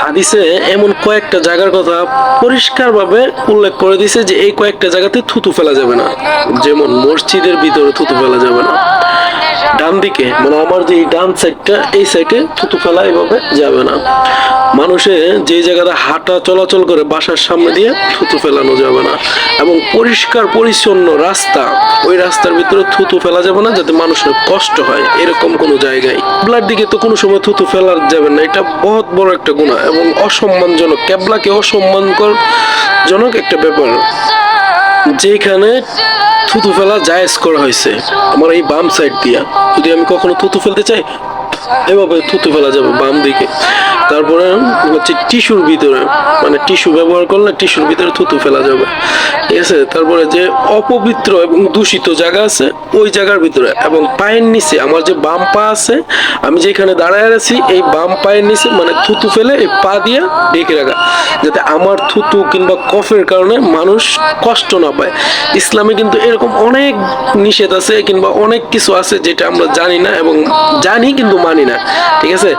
হাদিসে এমন কয়েকটা জায়গার কথা পরিষ্কারভাবে উল্লেখ করে দিছে যে এই কয়েকটা জায়গাতে থুতু ফেলা যাবে না। যেমন মসজিদের ভিতরে থুতু ফেলা যাবে না, ডান দিকে মানে আমার যে ডান সাইডটা এই সাইডে থুতু ফেলা এভাবে যাবে না, মানুষে যে জায়গাটা হাঁটা চলাচল করে বাসার সামনে দিয়ে থুতু ফেলানো যাবে না, এবং পরিষ্কার পরিচ্ছন্ন রাস্তা ওই রাস্তার ভিতরে থুতু ফেলা যাবে না যাতে মানুষের কষ্ট হয় এরকম কোনো জায়গায়। কেবলার দিকে তো কোনো সময় থুতু ফেলা যাবে না, এটা বহুত বড় একটা গুনাহ এবং অসম্মানজনক, কেবলাকে অসম্মানকর জনক একটা ব্যাপার। যেখানে থুতু ফেলা জায়েজ করা হয়েছে আমার এই বাম সাইড দিয়া, যদি আমি কখনো থুতু ফেলতে চাই এভাবে থুতু ফেলা যাবে বাম দিকে। তারপরে হচ্ছে টিস্যুর ভিতরে, মানে টিস্যু ব্যবহার করলে টিস্যুর ভিতরে থুতু ফেলা যাবে, ঠিক আছে। তারপরে যে অপবিত্র এবং দূষিত জায়গা আছে ওই জায়গার ভিতরে এবং পায়ের নিচে, আমার যে বাম পা আছে আমি যেখানে দাঁড়ায় আছি এই বাম পায়ের নিচে মানে থুতু ফেলে এই পা দিয়ে ঢেকে রাখা, যাতে আমার থুতু কিংবা কফের কারণে মানুষ কষ্ট না পায়। ইসলামে কিন্তু এরকম অনেক নিষেধ আছে কিংবা অনেক কিছু আছে যেটা আমরা জানি না এবং জানি কিন্তু মানি না, ঠিক আছে।